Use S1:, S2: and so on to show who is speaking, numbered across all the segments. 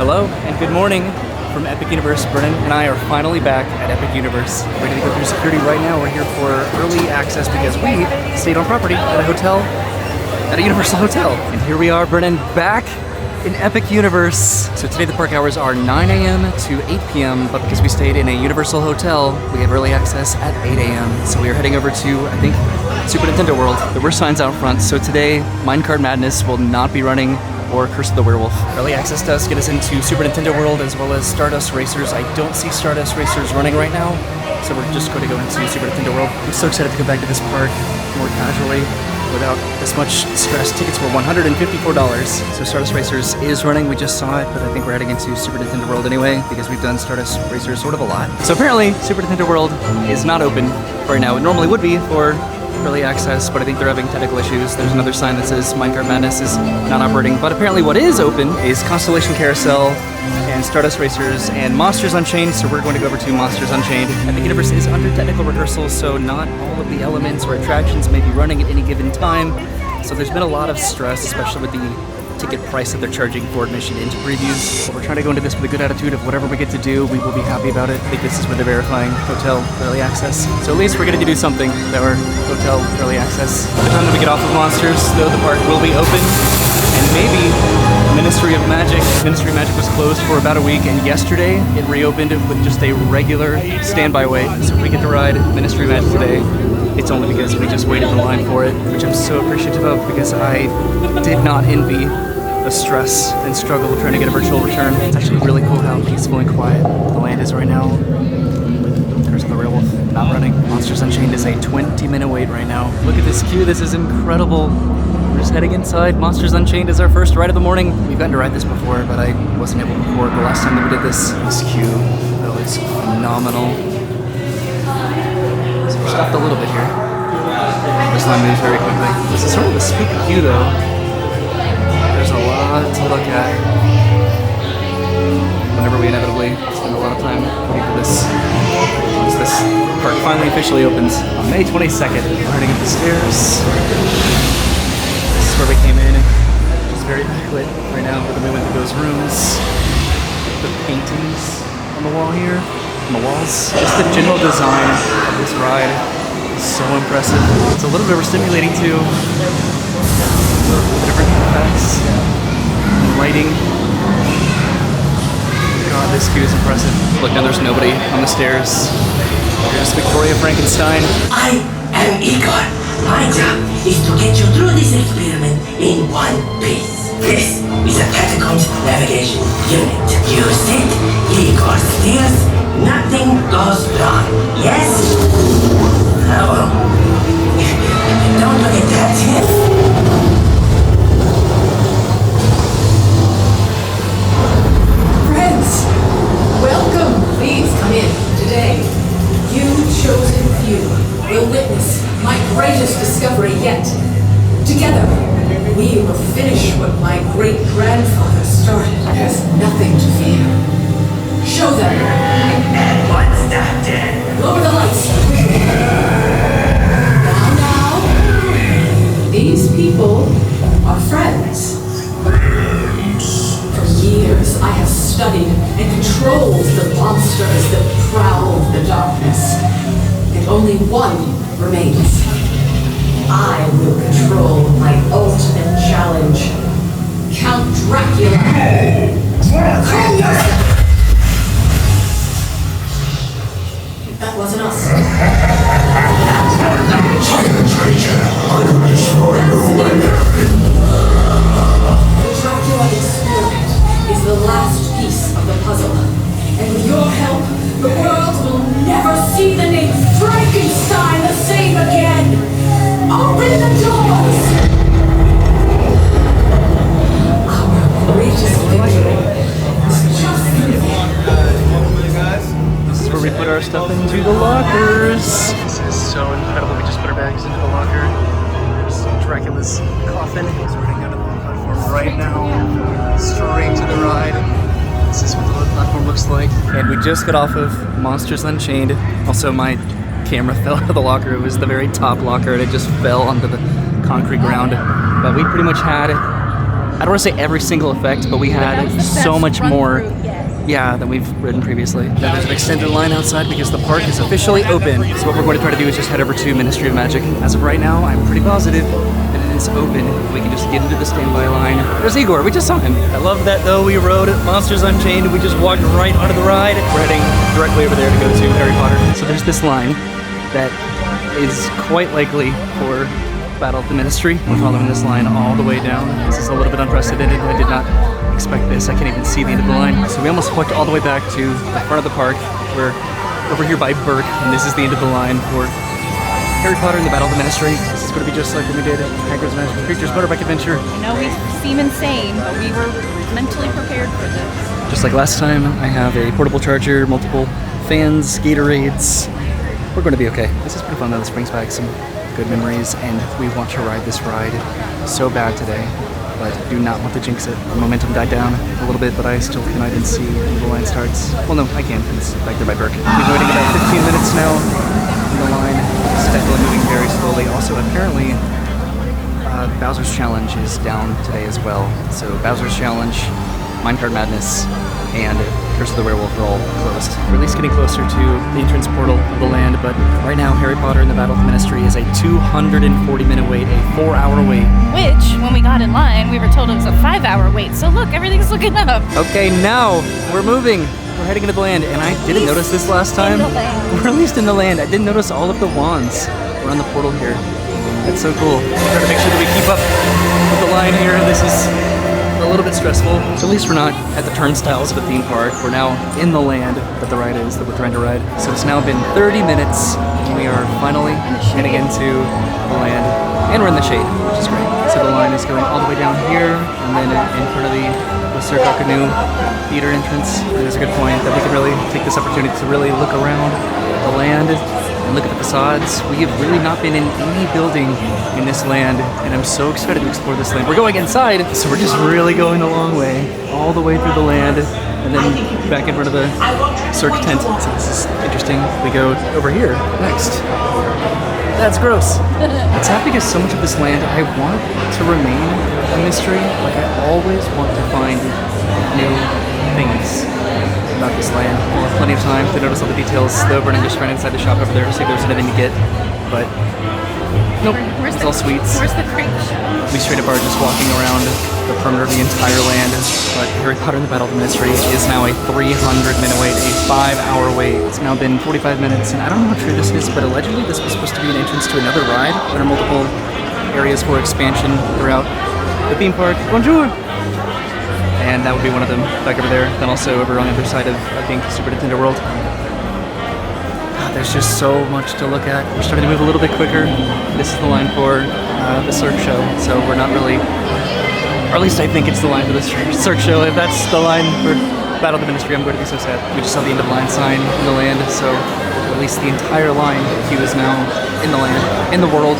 S1: Hello and good morning from Epic Universe. Brennan and I are finally back at Epic Universe. Ready to go through security right now. We're here for early access because we stayed on property at a hotel, at a Universal hotel. And here we are, Brennan, back in Epic Universe. So today the park hours are 9 a.m. to 8 p.m. But because we stayed in a Universal hotel, we have early access at 8 a.m. So we are heading over to, I think, Super Nintendo World. There were signs out front. So today, Minecart Madness will not be running, or Curse of the Werewolf. Early access does get us into Super Nintendo World as well as Stardust Racers. I don't see Stardust Racers running right now, so we're just going to go into Super Nintendo World. I'm so excited to go back to this park more casually without as much stress. Tickets were $154. So Stardust Racers is running. We just saw it, but I think we're heading into Super Nintendo World anyway because we've done Stardust Racers sort of a lot. So apparently Super Nintendo World is not open right now. It normally would be for early access, but I think they're having technical issues. There's another sign that says Minecart Madness is not operating, but apparently what is open is Constellation Carousel and Stardust Racers and Monsters Unchained, so we're going to go over to Monsters Unchained. Epic Universe is under technical rehearsal, so not all of the elements or attractions may be running at any given time. So there's been a lot of stress, especially with the ticket price that they're charging for admission into previews. But we're trying to go into this with a good attitude of whatever we get to do, we will be happy about it. I think this is where they're verifying hotel early access. So at least we're getting to do something that we're hotel early access. By the time that we get off of Monsters, though, the park will be open. And maybe Ministry of Magic. Ministry of Magic was closed for about a week, and yesterday it reopened with just a regular standby wait. So if we get to ride Ministry of Magic today, it's only because we just waited in line for it, which I'm so appreciative of because I did not envy the stress and struggle of trying to get a virtual return. It's actually really cool how peaceful and quiet the land is right now. Curse of the Werewolf not running. Monsters Unchained is a 20-minute wait right now. Look at this queue, this is incredible. We're just heading inside. Monsters Unchained is our first ride of the morning. We've gotten to ride this before, but I wasn't able to record the last time that we did this. This queue, though, is phenomenal. So we're stopped a little bit here. This line moves very quickly. This is sort of a spooky queue, though. There's a lot to look at. Whenever we inevitably spend a lot of time waiting for this, once this park finally officially opens on May 22nd. We're heading up the stairs. This is where we came in. It's very backlit right now, but then we went through those rooms. The paintings on the wall here, on the walls. Just the general design of this ride is so impressive. It's a little bit overstimulating too. Different effects, lighting. God, this queue is impressive. Look, now there's nobody on the stairs. There's Victoria Frankenstein.
S2: I am Igor. My job is to get you through this experiment in one piece. This is a catacombs navigation unit. Use it, Igor steers, nothing goes wrong. Yes? Oh. Don't look at that.
S3: Welcome! Please come in. Today, you chosen few will witness my greatest discovery yet. Together, we will finish what my great-grandfather started. There's nothing to fear. Show them.
S2: And what's that?
S3: Lower the lights. Now. These people are friends. For years, I have studied and controlled the monsters that prowl the darkness. And only one remains. I will control my ultimate challenge. Count Dracula. Calm yourself. That wasn't us. The Dracula experiment is the last piece of the puzzle. And with your help, the world will never see the name Frankenstein the same again! Open the doors! Our greatest victory is just
S1: This is where we put our stuff into the lockers. This is so incredible. We just put our bags into the locker. There's Dracula's coffin. So we're heading out to the platform right now. Straight to the ride. This is what the platform looks like. And we just got off of Monsters Unchained. Also, my camera fell out of the locker. It was the very top locker and it just fell onto the concrete ground. But we pretty much had don't want to say every single effect, but we had so much more. Yeah, than we've ridden previously. Now there's an extended line outside because the park is officially open. So what we're going to try to do is just head over to Ministry of Magic. As of right now, I'm pretty positive that it is open. We can just get into the standby line. There's Igor, we just saw him. I love that though, we rode Monsters Unchained, we just walked right onto the ride. We're heading directly over there to go to Harry Potter. So there's this line that is quite likely for Battle of the Ministry. We're following this line all the way down. This is a little bit unprecedented. I did not expect this. I can't even see the end of the line. So we almost walked all the way back to the front of the park. We're over here by Burke, and this is the end of the line for Harry Potter and the Battle of the Ministry. This is going to be just like when we did Hagrid's Magical Creatures Motorbike Adventure.
S4: I know we seem insane, but we were mentally prepared for this.
S1: Just like last time, I have a portable charger, multiple fans, Gatorades. We're going to be okay. This is pretty fun though. This brings back some good memories, and we want to ride this ride so bad today, but do not want to jinx it. The momentum died down a little bit, but I still cannot even see when the line starts. Well, no, I can. It's back there by Burke. We've been waiting about 15 minutes now in the line. It's definitely moving very slowly. Also, apparently, Bowser's Challenge is down today as well. So Bowser's Challenge, Minecart Madness, and Curse of the Werewolf are all closed. We're at least getting closer to the entrance portal of the land, but right now Harry Potter and the Battle of the Ministry is a 240-minute wait, a 4-hour wait.
S4: Which, when we got in line, we were told it was a 5-hour wait. So look, everything's looking up.
S1: Okay, now we're moving. We're heading into the land, and I didn't notice this last time. We're at least in the land. I didn't notice all of the wands around the portal here. That's so cool. Try to make sure that we keep up with the line here. This is a little bit stressful. So at least we're not at the turnstiles of a theme park. We're now in the land that the ride is, that we're trying to ride. So it's now been 30 minutes, and we are finally heading into the land. And we're in the shade, which is great. So the line is going all the way down here, and then in front of the Sir Canoe theater entrance. And there's a good point that we can really take this opportunity to really look around the land and look at the facades. We have really not been in any building in this land, and I'm so excited to explore this land. We're going inside, so we're just really going the long way, all the way through the land, and then back in front of the Cirque tent. So this is interesting. We go over here next. That's gross. It's sad because so much of this land I want to remain a mystery. Like I always want to find new things about this land. We'll have plenty of time to notice all the details. Though Brennan just ran inside the shop over there to see if there's anything to get. But nope, it's all sweets.
S4: Where's the creep show?
S1: We straight up are just walking around the perimeter of the entire land. But Harry Potter and the Battle of the Ministry is now a 300-minute wait, a 5-hour wait. It's now been 45 minutes, and I don't know how true this is, but allegedly this was supposed to be an entrance to another ride. There are multiple areas for expansion throughout the theme park. Bonjour! And that would be one of them, back over there. Then also over on the other side of, I think, Super Nintendo World. God, there's just so much to look at. We're starting to move a little bit quicker. This is the line for the Cirque show, so we're not really, or at least I think it's the line for the Cirque show. If that's the line for Battle of the Ministry, I'm going to be so sad. We just saw the end of line sign in the land, so at least the entire line queue is now in the land, in the world.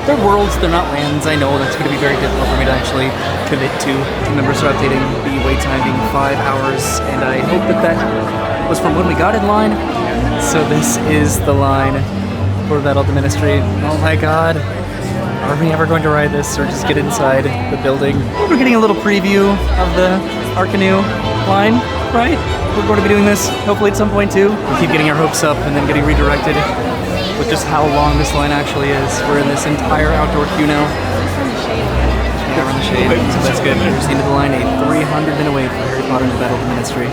S1: They're worlds, they're not lands. I know that's going to be very difficult for me to actually commit to. Team members are updating the wait time being 5 hours, and I hope that that was from when we got in line. So this is the line for Battle of the Ministry. Oh my god. Are we ever going to ride this or just get inside the building? We're getting a little preview of the Arcanoe line, right? We're going to be doing this hopefully at some point too. We keep getting our hopes up and then getting redirected with just how long this line actually is. We're in this entire outdoor queue now. Yeah, we're in the shade, so that's good. Here's the end of the line, a 300-minute wait for Harry Potter and the Battle of the Ministry.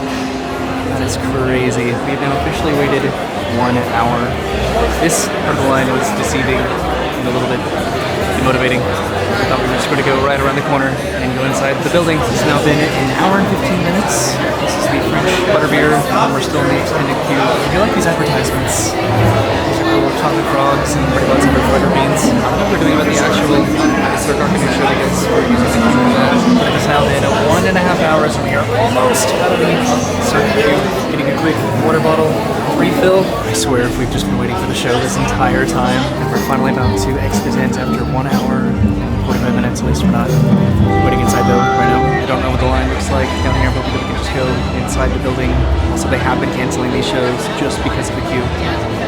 S1: That is crazy. We've now officially waited 1 hour. This part of the line was deceiving and a little bit demotivating. I thought we were just going to go right around the corner and go inside the building. It's now been 1 hour and 15 minutes. This is the French butterbeer, and we're still in the extended queue. If you like these advertisements, these are cool chocolate frogs and pretty lots of butter beans. I don't know what they're doing about the actual Cirque Arcanoe show because we're using the queue for that. But it has now been 1.5 hours and we are almost out of the Cirque queue. Getting a quick water bottle refill. I swear if we've just been waiting for the show this entire time and we're finally about to exit the tent after 1 hour and 45 minutes, at least we're not waiting inside though right now. I don't know what the line looks like down here, but we can just go inside the building. Also, they have been canceling these shows just because of the queue.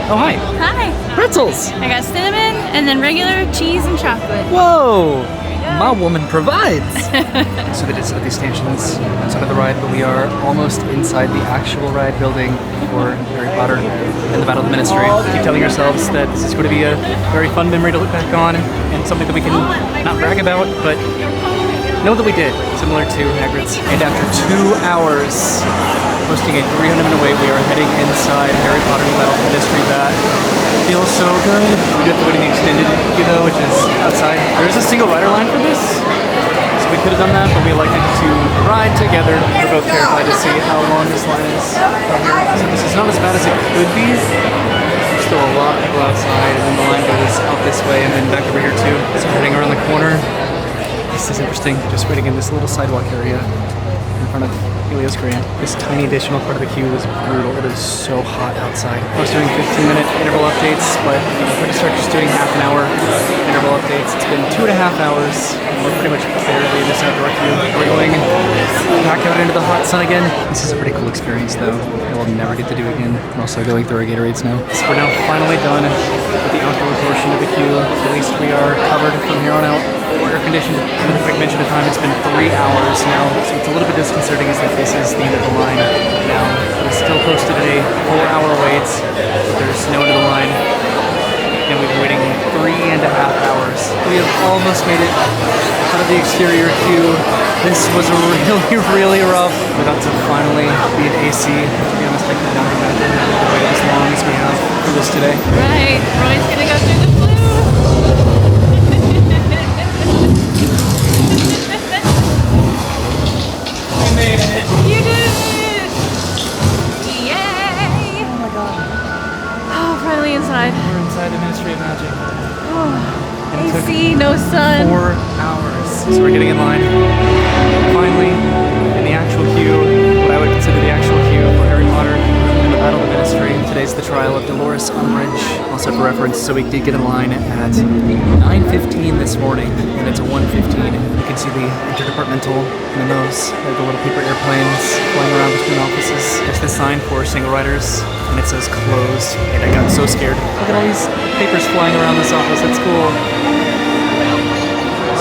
S1: Oh, hi.
S4: Hi.
S1: Pretzels.
S4: I got cinnamon and then regular cheese and chocolate.
S1: Whoa. My woman provides. So they did set up these stanchions outside of the ride, but we are almost inside the actual ride building for Harry Potter and the Battle of the Ministry. We keep telling ourselves that this is going to be a very fun memory to look back on and something that we can not brag about, but know that we did, similar to Hagrid's. And after 2 hours hosting a 300-minute wait, we are heading inside Harry Potter and the Battle of the Ministry. That feels so good. We do have to wait in the extended queue though, which is outside. There's a single rider line for this, so we could have done that, but we elected to ride together. We're both terrified to see how long this line is from here. So this is not as bad as it could be. There's still a lot of people outside, and then the line goes out this way and then back over here too. So we're heading around the corner. This is interesting, just waiting in this little sidewalk area in front of Helios Grand. This tiny additional part of the queue is brutal. It is so hot outside. I was doing 15-minute interval updates, but we're going to start just doing half an hour interval updates. It's been 2.5 hours, and we're pretty much barely in this outdoor queue. We're going back out into the hot sun again. This is a pretty cool experience, though. I will never get to do again. We're also going through our Gatorades now. So we're now finally done with the outdoor portion of the queue. At least we are covered from here on out. Air conditioned. And if I mentioned the time, it's been 3 hours now, so it's a little bit disconcerting is that this is the end of the line now. We still posted a 4-hour wait, but there's no end of the line, and we've been waiting 3.5 hours. We have almost made it out of the exterior queue. This was really, really rough. We're about to finally be in AC. To be honest, I could not imagine waiting as long as we have for this today.
S4: Right, Roy's gonna go through the flu. You did it! Yay!
S1: Oh my god.
S4: Oh, finally inside.
S1: We're inside the Ministry of Magic. And it took
S4: AC, no sun.
S1: 4 hours. So we're getting in line. Finally, in the actual queue, what I would consider the actual queue for Harry Potter and the Battle of the Ministry. Today's the trial of Dolores Umbridge. Also for reference, so we did get in line at 9:15 this morning, and it's a 1:15. You can see the interdepartmental memos, the little paper airplanes flying around between offices. There's the sign for single riders, and it says closed, and I got so scared. Look at all these papers flying around this office, that's cool.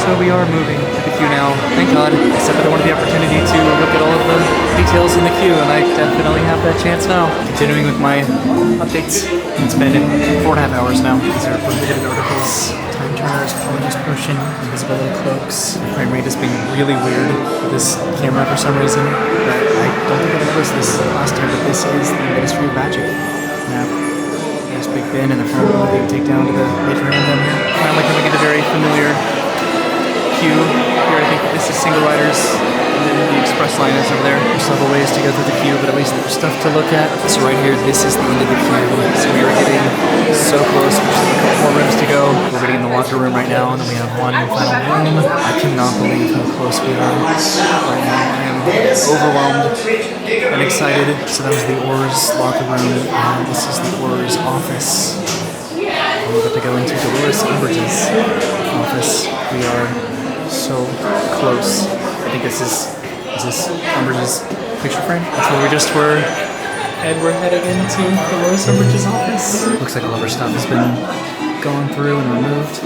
S1: So we are moving to the queue now, thank God. I said that I wanted the opportunity to look at all of the details in the queue, and I definitely have that chance now. Continuing with my updates, it's been 4.5 hours now. These are prohibited articles, time turners, polymer's potion, invisibility cloaks. The frame rate is being really weird with this camera for some reason, but I don't think I noticed this last time, but this is the Ministry of Magic map. There's Big Ben in the front row that you can take down to the major hand down here. Finally coming into very familiar queue. Here I think this is single riders, and then the express line is over there. There's several ways to go through the queue, but at least there's stuff to look at. So right here, this is the end of the queue. So we are getting so close. We just have a couple more rooms to go. We're getting in the locker room right now, and then we have one final room. I cannot believe how close we are right now. I am overwhelmed and excited. So that was the Auror's locker room, and this is the Auror's office. We're about to go into Dolores Umbridge's office. We are so close. I think is this Umbridge's picture frame? That's where we just were, and we're heading into Dolores Umbridge's office. Looks like all of our stuff has been gone through and removed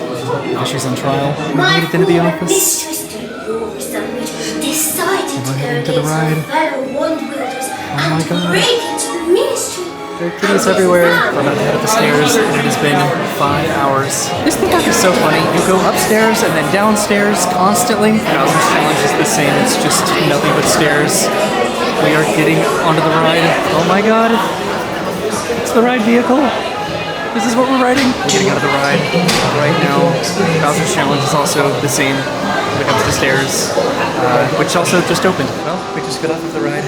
S1: because she's on trial. We made it into the office. We're heading to the ride. Oh my god. There are kitties everywhere. We're about to head up the stairs, and it has been 5 hours. This theme park is so funny. You go upstairs and then downstairs constantly. Bowser's Challenge is the same. It's just nothing but stairs. We are getting onto the ride. Oh my god. It's the ride vehicle. This is what we're riding. We're getting out of the ride right now. Bowser's Challenge is also the same when it comes to stairs, which also just opened. Well, we just got off of the ride.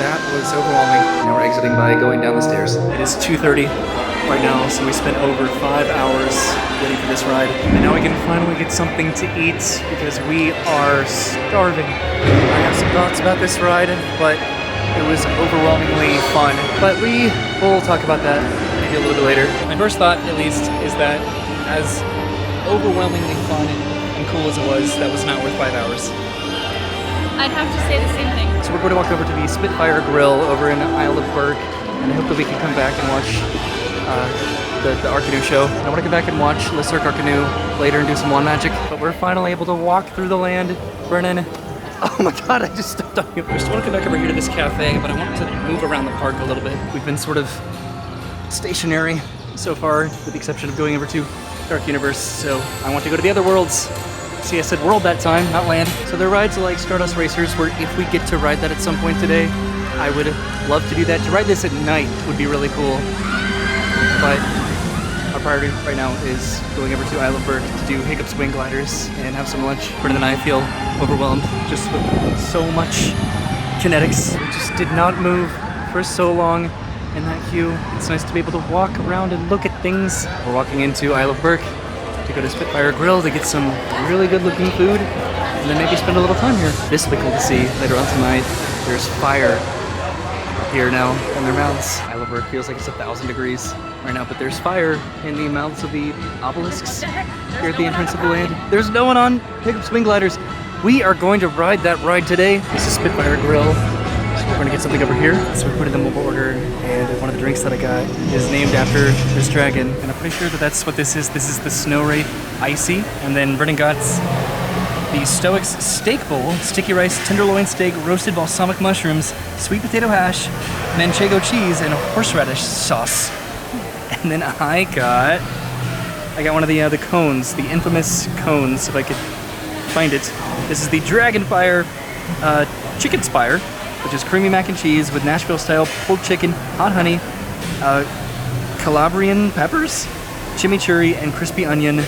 S1: That was overwhelming. Now we're exiting by going down the stairs. It is 2:30 right now, so we spent over 5 hours waiting for this ride. And now we can finally get something to eat because we are starving. I have some thoughts about this ride, but it was overwhelmingly fun. But we will talk about that maybe a little bit later. My first thought, at least, is that as overwhelmingly fun and cool as it was, that was not worth 5 hours.
S4: I'd have to say the same thing.
S1: So we're going to walk over to the Spitfire Grill over in Isle of Berg, and I hope that we can come back and watch the Arc Canoe show. I want to get back and watch Le Cirque Arc Canoe later and do some lawn magic. But we're finally able to walk through the land. Brennan. Oh my god, I just stepped on you. I just want to come back over here to this cafe, but I want to move around the park a little bit. We've been sort of stationary so far, with the exception of going over to Dark Universe, so I want to go to the other worlds. See, I said world that time, not land. So their rides are like Stardust Racers, where if we get to ride that at some point today, I would love to do that. To ride this at night would be really cool, but our priority right now is going over to Isle of Berg to do Hiccup Swing Gliders and have some lunch. Brennan and I feel overwhelmed just with so much kinetics. We just did not move for so long in that queue. It's nice to be able to walk around and look at things. We're walking into Isle of Berg to go to Spitfire Grill to get some really good looking food and then maybe spend a little time here. This will be cool to see later on tonight. There's fire here now in their mouths. Isle of Berg feels like it's 1,000 degrees right now, but there's fire in the mouths of the obelisks here at the entrance of the land. There's no one on Hiccup Swing Gliders. We are going to ride that ride today. This is Spitfire Grill. So we're gonna get something over here. So we put in the mobile order, and one of the drinks that I got is named after this dragon. And I'm pretty sure that that's what this is. This is the Snow Wraith Icy. And then Brennan got the Stoics Steak Bowl, sticky rice, tenderloin steak, roasted balsamic mushrooms, sweet potato hash, manchego cheese, and a horseradish sauce. And then I got one of the cones, the infamous cones, if I could find it. This is the Dragonfire Chicken Spire, which is creamy mac and cheese with Nashville-style pulled chicken, hot honey, Calabrian peppers, chimichurri, and crispy onions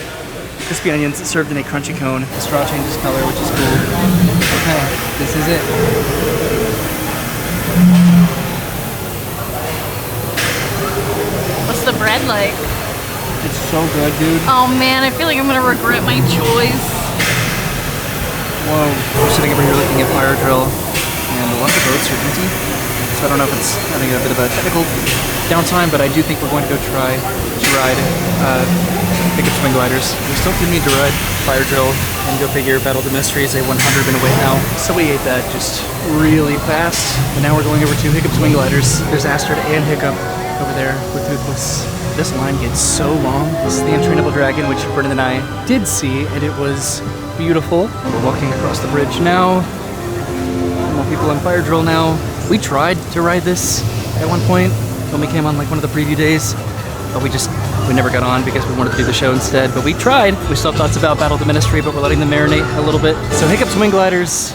S1: served in a crunchy cone. The straw changes color, which is cool. Okay, this is it.
S4: What's the bread like?
S1: It's so good, dude.
S4: Oh man, I feel like I'm gonna regret my choice.
S1: Whoa. We're sitting over here looking at Fire Drill, and a lot of the boats are empty. So I don't know if it's having a bit of a technical downtime, but I do think we're going to go try to ride Hiccup Swing Gliders. We still do need to ride Fire Drill, and go figure, Battle of the Mysteries, a 100 minute wait now. So we ate that just really fast, and now we're going over to Hiccup Swing Gliders. There's Astrid and Hiccup over there with Toothless. This line gets so long. This is the Untrainable Dragon, which Brennan and I did see, and it was beautiful. We're walking across the bridge now. More people on Fire Drill now. We tried to ride this at one point when we came on like one of the preview days, but we never got on because we wanted to do the show instead. But we tried. We still have thoughts about Battle of the Ministry, but we're letting them marinate a little bit. So Hiccup Swing Gliders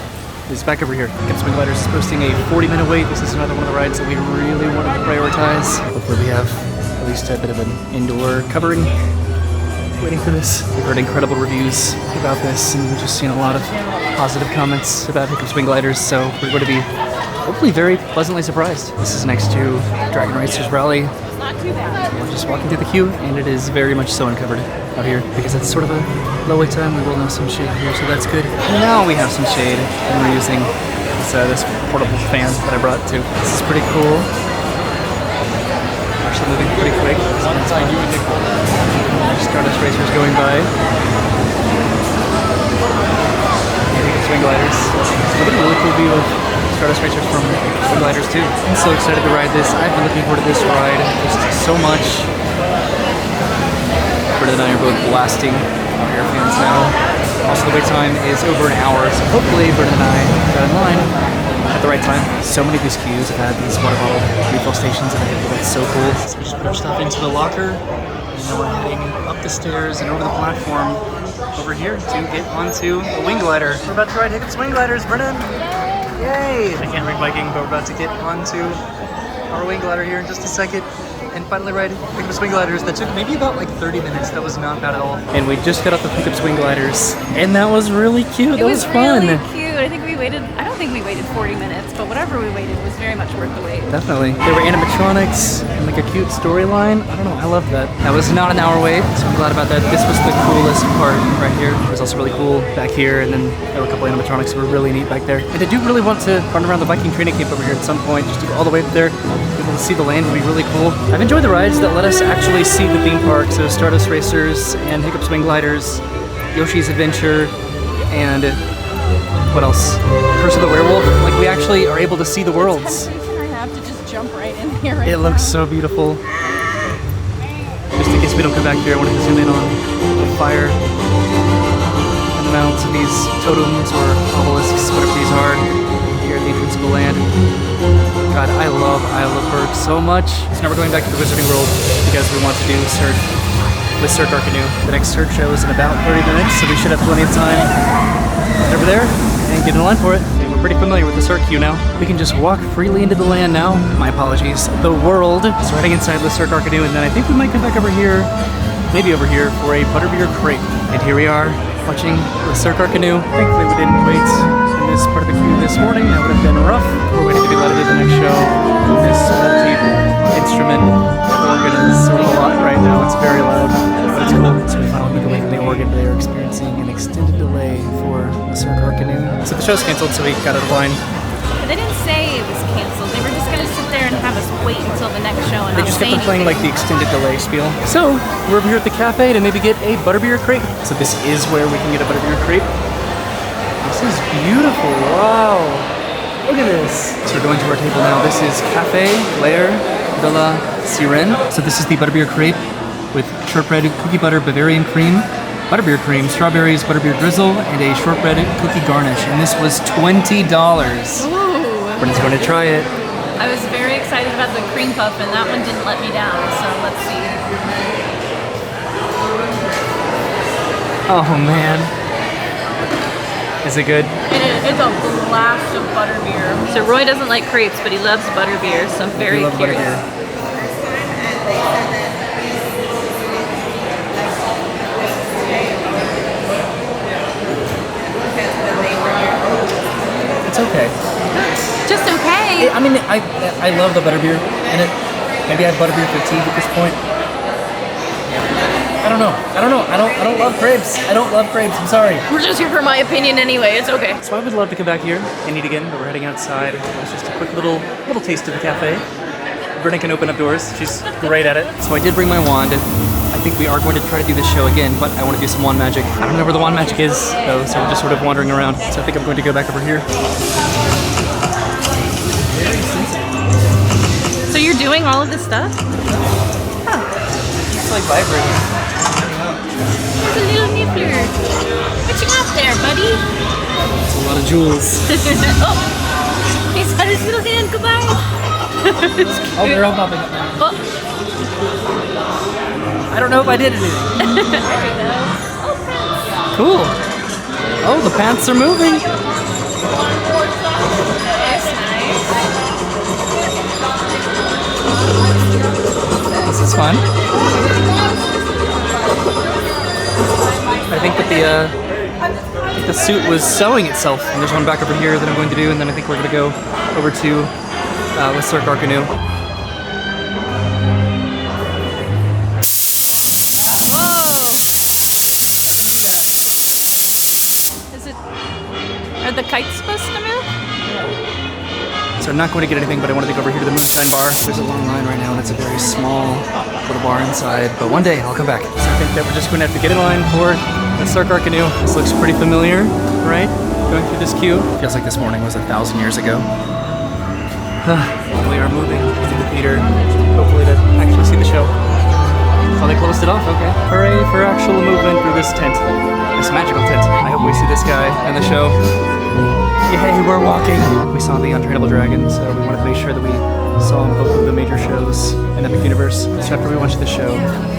S1: is back over here. Hiccup Swing Gliders is posting a 40-minute wait. This is another one of the rides that we really wanted to prioritize. Hopefully we have at least a bit of an indoor covering waiting for this. We've heard incredible reviews about this, and we've just seen a lot of positive comments about Hiccup Swing Gliders, so we're going to be hopefully very pleasantly surprised. This is next to Dragon Racers Rally.
S4: Not too bad.
S1: We're just walking through the queue, and it is very much so uncovered out here because it's sort of a low wait time. We will know some shade here, so that's good. And now we have some shade, and we're using this portable fan that I brought too. This is pretty cool. Actually moving pretty quick. Stardust Racers going by. Swing Gliders. So we get a really cool view of Stardust Racers from Swing Gliders too. I'm so excited to ride this. I've been looking forward to this ride just so much. Brennan and I are both blasting our air fans now. Also, the wait time is over an hour, so hopefully Brennan and I got in line at the right time. So many of these queues have had these water bottle refill stations, and I think that's so cool. So we just put our stuff into the locker, and now we're heading up the stairs and over the platform over here to get onto a wing glider. We're about to ride Hiccup Swing Gliders, Brennan! Yay! I can't rig biking, but we're about to get onto our wing glider here in just a second and finally ride Hiccup Swing Gliders. That took maybe about like 30 minutes. That was not bad at all. And we just got off the Hiccup Swing Gliders, and that was really cute. That was fun.
S4: Really cute. I think we waited, I don't think we waited 40 minutes, but whatever we waited was very much worth the wait.
S1: Definitely. There were animatronics and like a cute storyline. I don't know, I loved that. That was not an hour wait, so I'm glad about that. This was the coolest part right here. It was also really cool back here, and then there were a couple animatronics that were really neat back there. And I do really want to run around the Viking training camp over here at some point, just to go all the way up there. Be able to see the land would be really cool. I've enjoyed the rides that let us actually see the theme park, so Stardust Racers and Hiccup Swing Gliders, Yoshi's Adventure, and what else? Curse of the Werewolf. Like, we actually are able to see the worlds.
S4: I have to just jump right in here.
S1: It looks so beautiful. Just Just in case we don't come back here, I wanted to zoom in on the fire and the mounts of these totems or obelisks, whatever these are, here at the entrance of the land. God, I love Isle of Berg so much. So now we're going back to the Wizarding World because we want to do Cirque with Cirque Arcanu. The next Cirque show is in about 30 minutes, so we should have plenty of time to get over there and get in line for it. And we're pretty familiar with the Cirque queue now. We can just walk freely into the land now. My apologies. The world. So heading inside the Cirque Arcanu, and then I think we might come back over here, maybe over here, for a butterbeer crepe. And here we are, watching the Cirque Arcanu. Thankfully we didn't wait in this part of the queue this morning. That would have been rough. We're waiting to be allowed to do the next show. This multi-instrument organ is sort of a lot right now. It's very loud, but it's cool. So we finally moved away from the organ. They are experiencing an extended delay for the Cirque Arcanu. So the show's canceled, so we got out of line.
S4: They didn't say it was canceled. They were just gonna sit there and have us wait until the next show and
S1: They
S4: not
S1: just
S4: say
S1: kept on playing like
S4: anything.
S1: the extended delay spiel. So we're over here at the cafe to maybe get a butterbeer crepe. So this is where we can get a butterbeer crepe. This is beautiful. Wow. Look at this. So we're going to our table now. This is Café Claire de la Sirène. So this is the butterbeer crepe with shortbread, cookie butter, Bavarian cream, butterbeer cream, strawberries, butterbeer drizzle, and a shortbread cookie garnish. And this was $20.
S4: Ooh.
S1: We're just going to try it.
S4: I was very excited about the cream puff, and that one didn't let me down. So let's see.
S1: Oh man. Is it good?
S4: It's a blast of butterbeer. So Roy doesn't like crepes, but he loves butterbeer. So I'm very
S1: love
S4: curious.
S1: butterbeer. It's okay.
S4: Just okay.
S1: I mean, I love the butterbeer in it. Maybe I have butterbeer fatigue at this point. I don't know. I don't love crepes. I don't love crepes. I'm sorry.
S4: We're just here for my opinion anyway. It's okay.
S1: So I would love to come back here and eat again, but we're heading outside. It's just a quick little taste of the cafe. Brenna can open up doors. She's great at it. So I did bring my wand. I think we are going to try to do this show again, but I want to do some wand magic. I don't know where the wand magic is, though, so we're just sort of wandering around. So I think I'm going to go back over here.
S4: So you're doing all of this stuff?
S1: It's like vibrating.
S4: It's a little niffler. What you got there, buddy?
S1: It's a lot of jewels.
S4: Oh, he's got his little hand. Goodbye.
S1: Oh, they're all popping up now.
S4: Oh,
S1: I don't know if I did anything.
S4: there we go. Oh, pants.
S1: Cool. Oh, the pants are moving.
S4: That's nice.
S1: This is fun. I think that the suit was sewing itself. And there's one back over here that I'm going to do, and then I think we're going to go over to with Cirque Arcanu.
S4: Are the kites supposed to move?
S1: So I'm not going to get anything, but I wanted to go over here to the Moonshine Bar. There's a long line right now, and it's a very small little bar inside. But one day, I'll come back. So I think that we're just going to have to get in line for the Cirque Arcanu. This looks pretty familiar, right? Going through this queue. Feels like this morning was 1,000 years ago. We are moving to the theater, hopefully to actually see the show. Oh, they closed it off? Okay. Hooray for actual movement through this tent. This magical tent. I hope we see this guy in the show. Yay, we're walking! We saw the Untrainable Dragon, so we wanted to make sure that we saw both of the major shows in Epic Universe. So after we watch the show,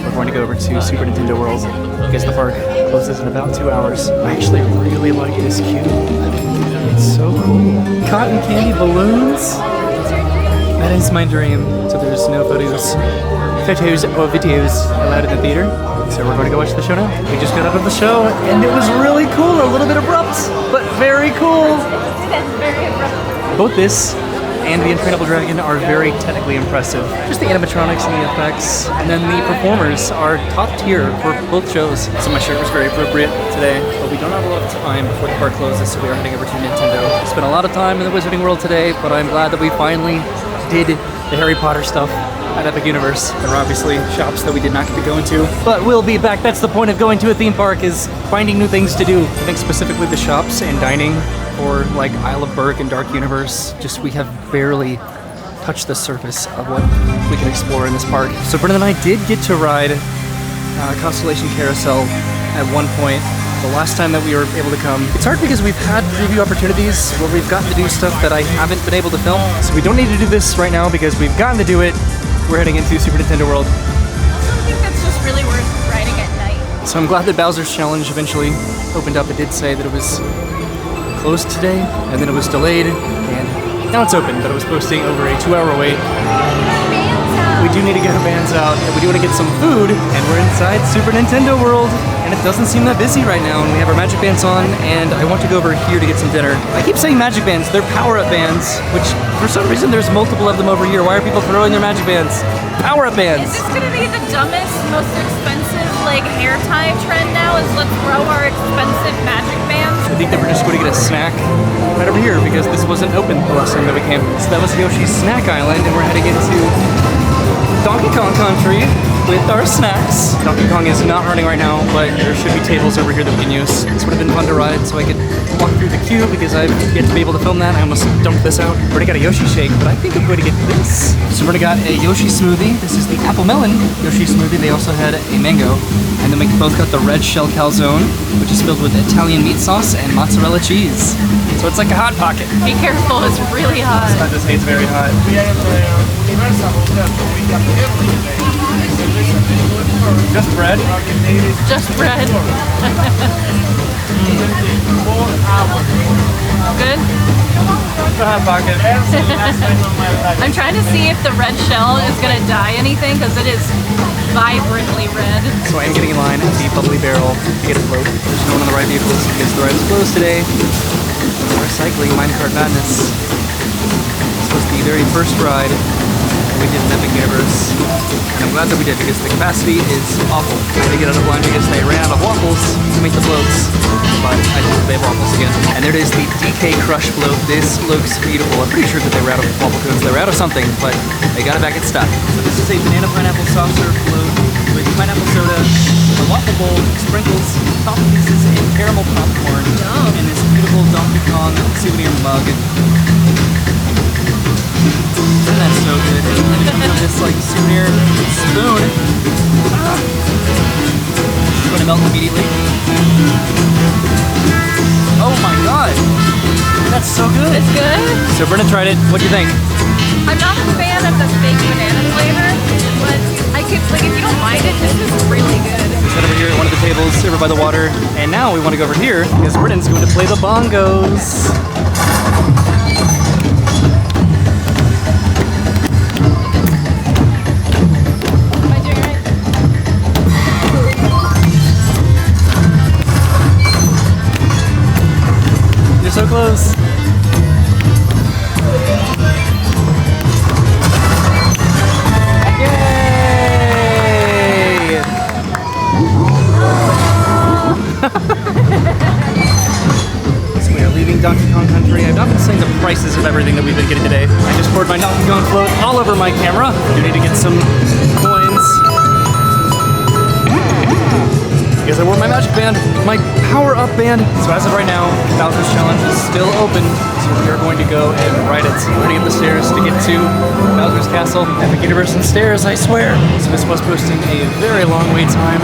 S1: we're going to go over to Super Nintendo World because the park closes in about 2 hours. I actually really like this queue. It's so cool. Cotton candy balloons? That is my dream. So there's no photos or videos allowed in the theater. So we're going to go watch the show now. We just got out of the show and it was really cool. A little bit abrupt, but very cool. Both this and the Untrainable Dragon are very technically impressive. Just the animatronics and the effects. And then the performers are top tier for both shows. So my shirt was very appropriate today, but we don't have a lot of time before the park closes, so we are heading over to Nintendo. Spent a lot of time in the Wizarding World today, but I'm glad that we finally did the Harry Potter stuff at Epic Universe. There were obviously shops that we did not get to go into, but we'll be back. That's the point of going to a theme park, is finding new things to do. I think specifically the shops and dining for like Isle of Berg and Dark Universe, just we have barely touched the surface of what we can explore in this park. So Brennan and I did get to ride Constellation Carousel at one point. The last time that we were able to come. It's hard because we've had preview opportunities where we've gotten to do stuff that I haven't been able to film. So we don't need to do this right now because we've gotten to do it. We're heading into Super Nintendo World.
S4: I also think that's just really worth riding at night.
S1: So I'm glad that Bowser's Challenge eventually opened up. It did say that it was closed today, and then it was delayed, and now it's open, but it was posting over a 2-hour wait. We do need to get our bands out, and we do want to get some food, and we're inside Super Nintendo World, and it doesn't seem that busy right now, and we have our magic bands on, and I want to go over here to get some dinner. I keep saying magic bands, they're power-up bands, which for some reason there's multiple of them over here. Why are people throwing their magic bands? Power-up bands!
S4: Is this gonna be the dumbest, most expensive, like, hair tie trend now? Is let's throw our expensive magic bands?
S1: I think that we're just going to get a snack right over here because this wasn't open the last time that we came. So that was Yoshi's Snack Island, and we're heading into Donkey Kong Country with our snacks. Donkey Kong is not running right now, but there should be tables over here that we can use. This would have been fun to ride so I could walk through the queue because I've yet to be able to film that. I almost dumped this out. Already got a Yoshi shake, but I think I'm going to get this. So we're gonna got a Yoshi smoothie. This is the apple melon Yoshi smoothie. They also had a mango. And then we both got the red shell calzone, which is filled with Italian meat sauce and mozzarella cheese. So it's like a Hot Pocket.
S4: Be careful, it's really hot.
S1: I just hate it's very hot. Just bread?
S4: Just bread. Good?
S1: The Hot Pocket.
S4: I'm trying to see if the red shell is gonna dye anything because it is vibrantly red.
S1: So I am getting in line at the Bubbly Barrel to get a float. There's no one on the ride vehicles because the ride is closed today. Recycling Minecart Madness. This was the very first ride we did in Epic Universe. And I'm glad that we did because the capacity is awful. I had to get out of line because they ran out of waffles to make the floats. But I hope they have waffles again. And there it is, the DK Crush float. This looks beautiful. I'm pretty sure that they were out of waffle cones. They were out of something, but they got it back in stock. So this is a banana pineapple soft serve float with pineapple soda, a waffle bowl, sprinkles, toffee pieces, and caramel popcorn.
S4: Yum.
S1: And this beautiful Donkey Kong souvenir mug. And that's so good. And then it comes with this like souvenir spoon. It's going to melt immediately. Oh my god! That's so good!
S4: It's good?
S1: So Brenna tried it. What'd you think?
S4: I'm not a fan of the fake banana flavor, but I could, like, if you don't mind it, this is really good.
S1: Set over here at one of the tables over by the water. And now we want to go over here because Brennan's going to play the bongos.
S4: Am I doing it right?
S1: You're so close. Yay! So we are leaving Donkey Kong Country. I've not been saying the prices of everything that we've been getting today. I just poured my Donkey Kong float all over my camera. You need to get some coins. Because I wore my magic band, my power-up band. So as of right now, Bowser's Challenge is still open. So we are going to go and ride it. We're going to get the stairs to get to Bowser's Castle. Epic Universe and stairs, I swear. So this was posting a very long wait time.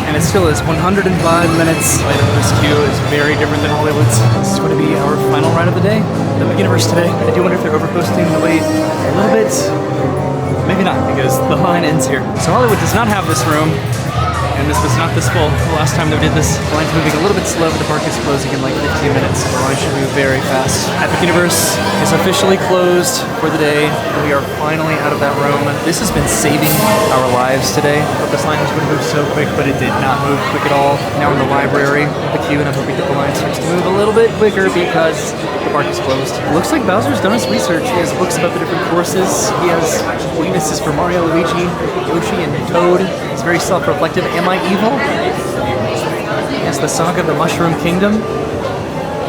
S1: And it still is 105 minutes. This queue is very different than Hollywood's. This is going to be our final ride of the day. Epic Universe today. I do wonder if they're overposting the wait a little bit. Maybe not, because the line ends here. So Hollywood does not have this room. And this was not this full. The last time that we did this, the line's moving a little bit slow, but the park is closing in like 15 minutes. The line should move very fast. Epic Universe is officially closed for the day. We are finally out of that room. This has been saving our lives today. I thought this line was going to move so quick, but it did not move quick at all. Now we're in the library with the queue, and I'm hoping that the line starts to move a little bit quicker because the park is closed. It looks like Bowser's done his research. He has books about the different courses. He has weaknesses for Mario, Luigi, Yoshi, and Toad. He's very self-reflective. Am I evil? Yes, the Saga of the Mushroom Kingdom.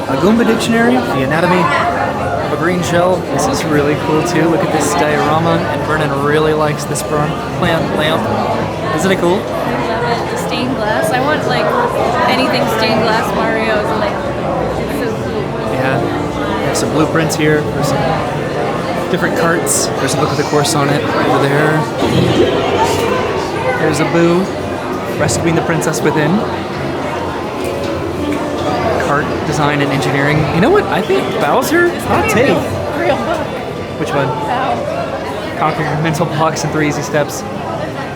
S1: A Goomba Dictionary. The Anatomy of a Green Shell. This is really cool too. Look at this diorama. And Vernon really likes this plant lamp. Isn't it cool?
S4: I love it. The stained glass. I want, like, anything stained glass Mario is, like, so cool.
S1: Yeah. We have some blueprints here for some different carts. There's a book with a course on it over there. There's a Boo rescuing the princess within. Cart design and engineering. You know what? I think Bowser, hot take.
S4: Real book.
S1: Which one?
S4: Ow.
S1: Conquer your mental blocks in 3 easy steps.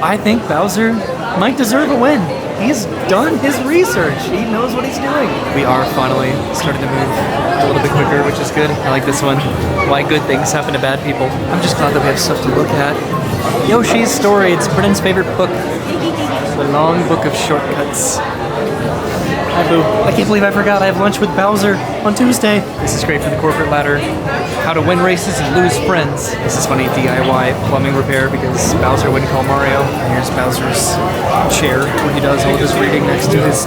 S1: I think Bowser might deserve a win. He's done his research. He knows what he's doing. We are finally starting to move a little bit quicker, which is good. I like this one. Why good things happen to bad people. I'm just glad that we have stuff to look at. Yoshi's Story. It's Brennan's favorite book. The long book of shortcuts. Hi, Boo. I can't believe I forgot I have lunch with Bowser on Tuesday. This is great for the corporate ladder. How to win races and lose friends. This is funny, DIY plumbing repair because Bowser wouldn't call Mario. And here's Bowser's chair where he does all of his reading next to his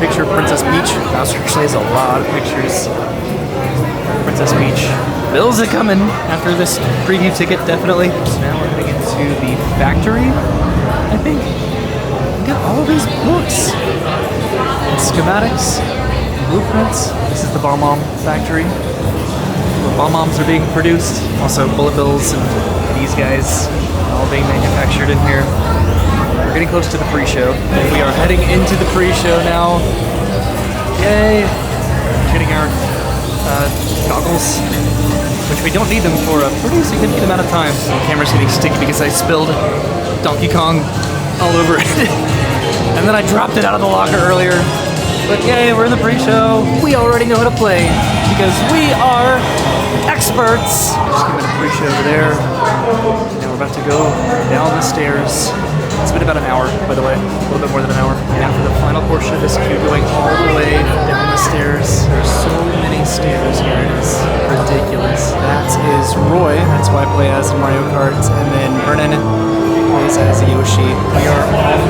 S1: picture of Princess Peach. Bowser actually has a lot of pictures of Princess Peach. Bills are coming after this preview ticket, definitely. So now we're heading into the factory, I think. Look at all of these books. Schematics, blueprints. This is the Bomb-Omb factory. The Bomb-Ombs are being produced. Also bullet bills and these guys all being manufactured in here. We're getting close to the pre-show. And we are heading into the pre-show now. Yay! Getting our goggles, which we don't need them for a pretty significant amount of time. The camera's getting sticky because I spilled Donkey Kong all over it. And then I dropped it out of the locker earlier. But yay, we're in the pre-show. We already know how to play because we are experts. Just giving a pre-show over there. Now we're about to go down the stairs. It's been about an hour, by the way, a little bit more than an hour. And after the final portion of this queue going all the way down the stairs, there's so many stairs here. It is ridiculous. That is Roy. That's who I play as in Mario Kart. And then Brennan plays as Yoshi. We are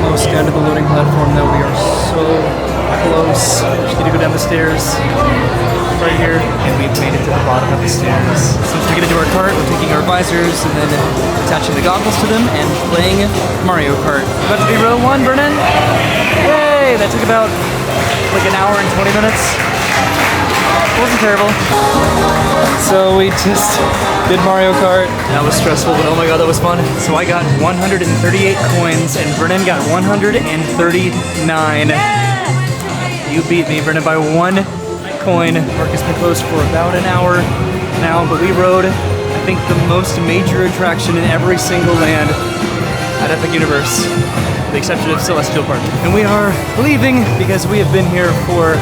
S1: almost down to the loading platform, though. We are so close. Just need to go down the stairs right here, and we've made it to the bottom of the stairs. Since we get into our cart, we're taking our visors and then attaching the goggles to them and playing Mario Kart. About to be row 1, Brennan. Yay! That took about like an hour and 20 minutes. Wasn't terrible. So we just did Mario Kart. That was stressful, but oh my god, that was fun. So I got 138 coins and Brennan got 139. You beat me, Brennan, by 1 coin. Park has been closed for about an hour now, but we rode, I think, the most major attraction in every single land at Epic Universe, with the exception of Celestial Park. And we are leaving because we have been here for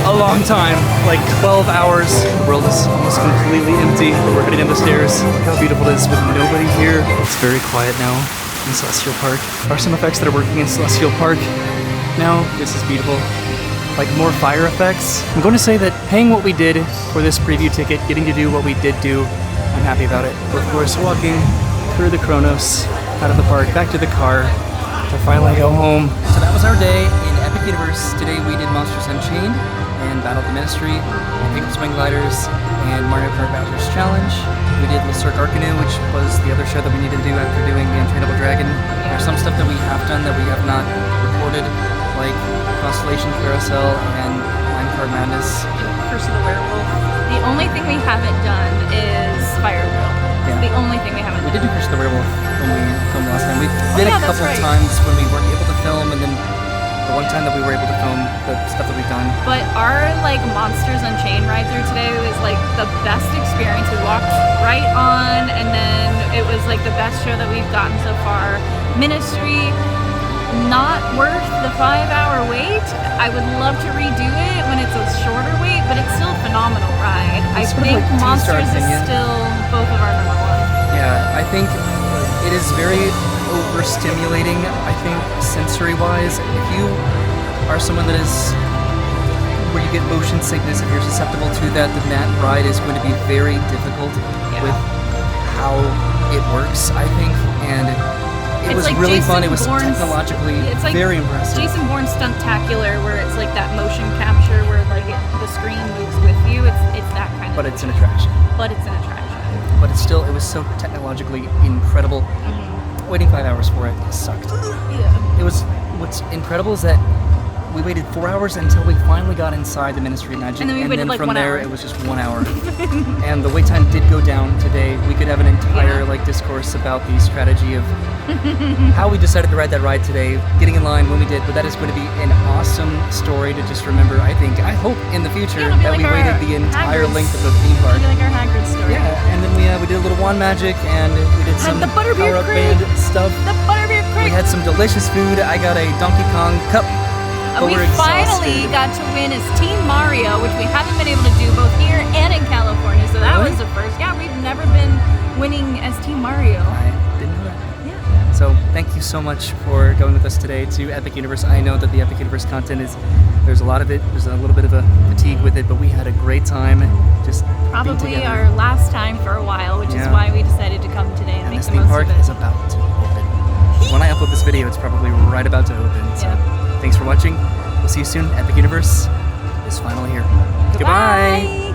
S1: a long time, like 12 hours. The world is almost completely empty, but we're heading down the stairs. Look how beautiful it is with nobody here. It's very quiet now in Celestial Park. There are some effects that are working in Celestial Park now. This is beautiful. Like more fire effects. I'm going to say that paying what we did for this preview ticket, getting to do what we did do, I'm happy about it. We're of course walking through the Kronos, out of the park, back to the car, to finally go home. So that was our day in Epic Universe. Today we did Monsters Unchained and battled the Ministry, and picked up Swing Gliders, and Mario Kart Bowser's Challenge. We did Le Cirque Arcanu, which was the other show that we needed to do after doing the Untrainable Dragon. There's some stuff that we have done that we have not recorded, like Constellation Carousel and Minecart Madness.
S4: Curse of the Werewolf. The only thing we haven't done is Fire Drill.
S1: Yeah.
S4: The only thing we haven't
S1: We
S4: done.
S1: did do Curse of the Werewolf when we filmed last time. We did
S4: yeah,
S1: a
S4: that's
S1: couple
S4: right.
S1: times when we weren't able to film, and then the one time that we were able to film the stuff that we've done.
S4: But our like Monsters Unchained ride through today was like the best experience. We walked right on, and then it was like the best show that we've gotten so far. Ministry, not worth the 5-hour wait. I would love to redo it when it's a shorter wait, but it's still a phenomenal ride.
S1: It's
S4: I
S1: sort of
S4: think
S1: like
S4: Monsters is
S1: opinion.
S4: still both of our number one.
S1: Yeah, I think it is very overstimulating, I think, sensory-wise. If you are someone that is, where you get motion sickness, if you're susceptible to that, then that ride is going to be very difficult with how it works, I think, and it was
S4: like
S1: really
S4: Jason
S1: fun. It was
S4: Bourne's-
S1: technologically
S4: it's like
S1: very impressive.
S4: Jason Bourne's Stuntacular, where it's like that motion capture where like the screen moves with you. It's that kind of.
S1: But it's an attraction.
S4: But it's an attraction.
S1: But it's still, it was so technologically incredible. Waiting 5 hours for it sucked.
S4: Yeah.
S1: It was, what's incredible is that we waited 4 hours until we finally got inside the Ministry of Magic,
S4: And then we waited like
S1: from
S4: 1
S1: there
S4: hour.
S1: it was just 1 hour. And the wait time did go down today. We could did have an entire
S4: Yeah.
S1: like discourse about the strategy of how we decided to ride that ride today, getting in line when we did. But that is going to be an awesome story to just remember. I hope in the future
S4: Yeah, it'll be
S1: that
S4: like
S1: we
S4: our
S1: waited the entire
S4: Hagrid's-
S1: length of the theme park.
S4: It'll be like our Hagrid story.
S1: Yeah, and then we did a little wand magic and we did some
S4: the butterbeer
S1: power-up
S4: crate.
S1: band stuff.
S4: The butterbeer
S1: We
S4: crate.
S1: had some delicious food. I got a Donkey Kong cup. But
S4: We
S1: we're
S4: finally
S1: exhausted.
S4: got to win as Team Mario, which we haven't been able to do both here and in California. So that
S1: Really?
S4: was the first. Yeah, we've never been winning as Team Mario.
S1: I didn't know that.
S4: Yeah.
S1: So thank you so much for going with us today to Epic Universe. I know that the Epic Universe content there's a lot of it. There's a little bit of a fatigue with it, but we had a great time just being
S4: Probably
S1: together.
S4: our last time for a while, which is
S1: Yeah.
S4: why we decided to come today and
S1: And
S4: make
S1: this
S4: the
S1: theme
S4: most
S1: park
S4: of it.
S1: is about to open. When I upload this video, it's probably right about to open. So
S4: Yeah.
S1: thanks for watching. We'll see you soon. Epic Universe is finally here. Goodbye.